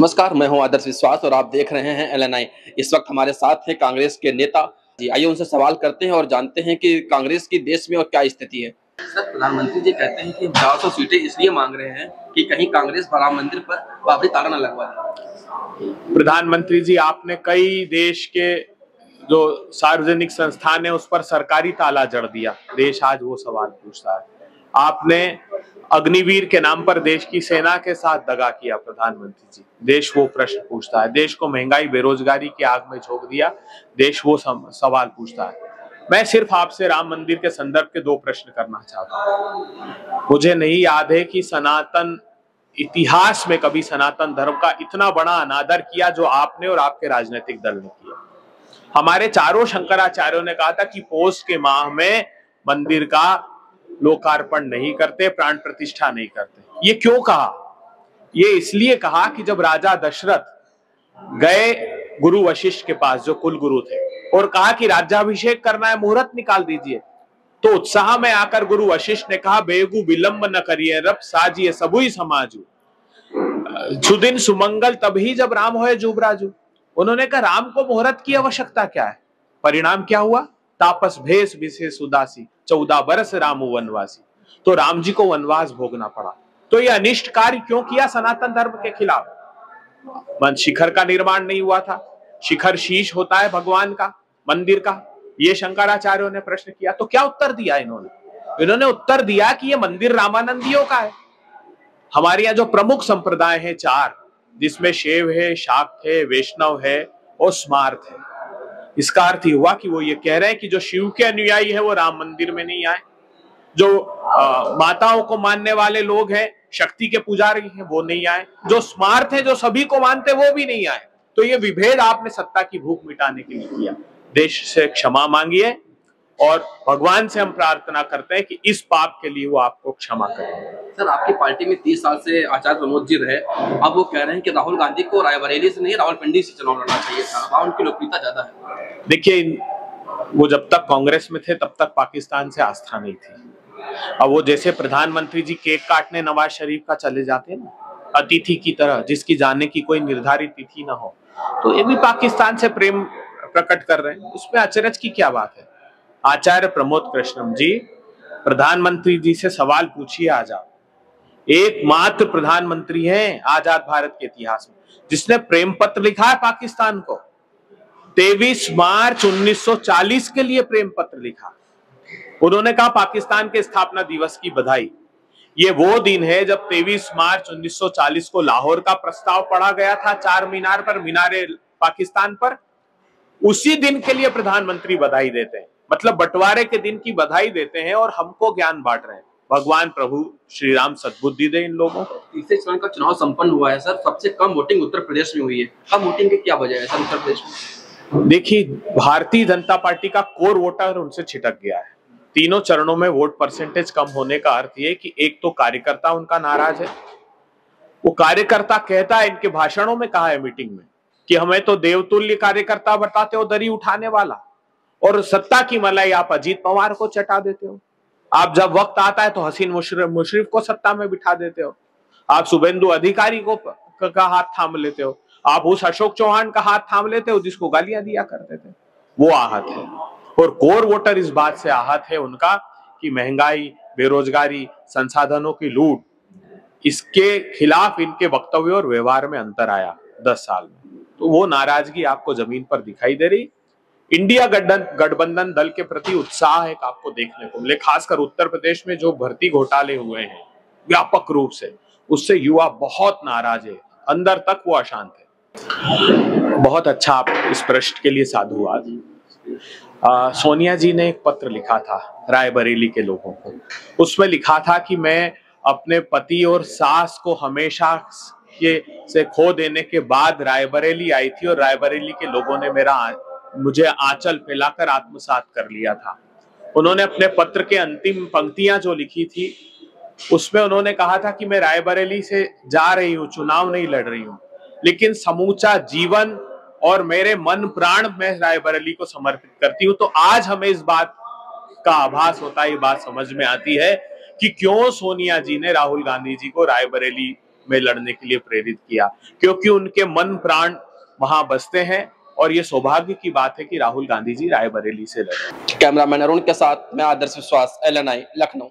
नमस्कार, मैं हूं आदर्श विश्वास और आप देख रहे हैं एलएनआई। इस वक्त हमारे साथ हैं कांग्रेस के नेता जी। आइए उनसे सवाल करते हैं और जानते हैं कि कांग्रेस की देश में और क्या स्थिति है। सर, प्रधानमंत्री जी कहते हैं कि 400 सीटें इसलिए मांग रहे हैं कि कहीं कांग्रेस राम मंदिर पर बाबरी ताला न लगवा दे। प्रधानमंत्री जी, आपने कई देश के जो सार्वजनिक संस्थान है उस पर सरकारी ताला जड़ दिया। देश आज वो सवाल पूछता है। आपने अग्निवीर के नाम पर देश की सेना के साथ दगा किया। प्रधानमंत्री जी, देश वो प्रश्न पूछता है। देश को महंगाई बेरोजगारी की आग में झोंक दिया। देश वो सवाल पूछता है। मैं सिर्फ आपसे राम मंदिर के संदर्भ के दो प्रश्न करना चाहता हूँ। मुझे नहीं याद है कि सनातन इतिहास में कभी सनातन धर्म का इतना बड़ा अनादर किया जो आपने और आपके राजनीतिक दल ने किया। हमारे चारों शंकराचार्यों ने कहा था कि पौष के माह में मंदिर का लोकार्पण नहीं करते, प्राण प्रतिष्ठा नहीं करते। ये क्यों कहा? ये इसलिए कहा कि जब राजा दशरथ गए गुरु वशिष्ठ के पास, जो कुल गुरु थे, और कहा कि राज्याभिषेक करना है, मुहूर्त निकाल दीजिए, तो उत्साह में आकर गुरु वशिष्ठ ने कहा, बेगु विलंब न करिए रब साजिए सबुई समाजू, सुदिन सुमंगल तभी जब राम होए जुबराजू। उन्होंने कहा राम को मुहूर्त की आवश्यकता क्या है? परिणाम क्या हुआ? तापस भेष विशेष उदासी 14 बरस राम वनवासी। तो राम जी को वनवास भोगना पड़ा। तो ये अनिष्ट कार्य क्यों किया सनातन धर्म के खिलाफ? मन शिखर का निर्माण नहीं हुआ था। शिखर शीश होता है भगवान का, मंदिर का। ये शंकराचार्यों ने प्रश्न किया। तो क्या उत्तर दिया इन्होंने उत्तर दिया कि ये मंदिर रामानंदियों का है। हमारे यहाँ जो प्रमुख संप्रदाय हैं 4, जिसमें शैव है, शाक्त है, वैष्णव है और स्मार्त है। इसका अर्थ हुआ कि वो ये कह रहे हैं कि जो शिव के अनुयायी है वो राम मंदिर में नहीं आए, जो माताओं को मानने वाले लोग हैं, शक्ति के पुजारी हैं, वो नहीं आए, जो स्मार्त है, जो सभी को मानते वो भी नहीं आए। तो ये विभेद आपने सत्ता की भूख मिटाने के लिए किया। देश से क्षमा मांगिए और भगवान से हम प्रार्थना करते हैं कि इस पाप के लिए वो आपको क्षमा करें। सर, आपकी पार्टी में 30 साल से आचार्य प्रमोद जी रहे। अब वो कह रहे हैं कि राहुल गांधी को रायबरेली से नहीं, रावलपिंडी से चुनाव लड़ना चाहिए था। वहां उनकी लोकप्रियता ज्यादा है। देखिए, वो जब तक कांग्रेस में थे तब तक पाकिस्तान से आस्था नहीं थी। अब वो जैसे प्रधानमंत्री जी केक काटने नवाज शरीफ का चले जाते हैं ना, अतिथि की तरह, जिसकी जाने की कोई निर्धारित तिथि ना हो, तो ये भी पाकिस्तान से प्रेम प्रकट कर रहे हैं। उसमें अचरज की क्या बात है? आचार्य प्रमोद कृष्णम जी, प्रधानमंत्री जी से सवाल पूछिए। आज आप एकमात्र प्रधानमंत्री हैं आजाद भारत के इतिहास में जिसने प्रेम पत्र लिखा है पाकिस्तान को। 23 मार्च 1940 के लिए प्रेम पत्र लिखा। उन्होंने कहा पाकिस्तान के स्थापना दिवस की बधाई। ये वो दिन है जब 23 मार्च 1940 को लाहौर का प्रस्ताव पढ़ा गया था, 4 मीनार पर, मीनारे पाकिस्तान पर। उसी दिन के लिए प्रधानमंत्री बधाई देते हैं, मतलब बंटवारे के दिन की बधाई देते हैं और हमको ज्ञान बांट रहे हैं। भगवान प्रभु श्री राम सद्बुद्धि दे इन लोगों को। तीसरे चरण का चुनाव संपन्न हुआ है सर। सबसे कम वोटिंग उत्तर प्रदेश में हुई है। कम वोटिंग की क्या वजह है सर उत्तर प्रदेश में? देखिए, भारतीय जनता पार्टी का कोर वोटर उनसे छिटक गया है। तीनों चरणों में वोट परसेंटेज कम होने का अर्थ ये कि एक तो कार्यकर्ता उनका नाराज है। वो कार्यकर्ता कहता है, इनके भाषणों में कहा है मीटिंग में, कि हमें तो देवतुल्य कार्यकर्ता बताते हो, दरी उठाने वाला, और सत्ता की मलाई आप अजीत पवार को चटा देते हो। आप जब वक्त आता है तो हसीन मुशर्रफ को सत्ता में बिठा देते हो। आप शुभेंदु अधिकारी को का हाथ थाम लेते हो। आप उस अशोक चौहान का हाथ थाम लेते हो जिसको गालियां दिया करते थे। वो आहत है, और कोर वोटर इस बात से आहत है उनका कि महंगाई, बेरोजगारी, संसाधनों की लूट, इसके खिलाफ इनके वक्तव्य और व्यवहार में अंतर आया 10 साल में। तो वो नाराजगी आपको जमीन पर दिखाई दे रही। इंडिया गठबंधन दल के प्रति उत्साह एक आपको देखने को मिले, खासकर उत्तर प्रदेश में जो भर्ती घोटाले हुए हैं व्यापक रूप से, उससे युवा बहुत नाराज है, अंदर तक वो अशांत है। बहुत अच्छा, आप इस प्रश्न के लिए साधुवाद। सोनिया जी ने एक पत्र लिखा था रायबरेली के लोगों को। उसमें लिखा था कि मैं अपने पति और सास को हमेशा से खो देने के बाद रायबरेली आई थी, और रायबरेली के लोगों ने मुझे आंचल फैलाकर आत्मसात कर लिया था। उन्होंने अपने पत्र के अंतिम पंक्तियां जो लिखी थी उसमें उन्होंने कहा था कि मैं रायबरेली से जा रही हूँ, चुनाव नहीं लड़ रही हूँ, लेकिन समूचा जीवन और मेरे मन प्राण मैं रायबरेली को समर्पित करती हूँ। तो आज हमें इस बात का आभास होता है, ये बात समझ में आती है कि क्यों सोनिया जी ने राहुल गांधी जी को रायबरेली में लड़ने के लिए प्रेरित किया, क्योंकि उनके मन प्राण वहां बसते हैं और ये सौभाग्य की बात है कि राहुल गांधी जी रायबरेली से लड़े। कैमरामैन अरुण के साथ मैं आदर्श विश्वास, LNI लखनऊ।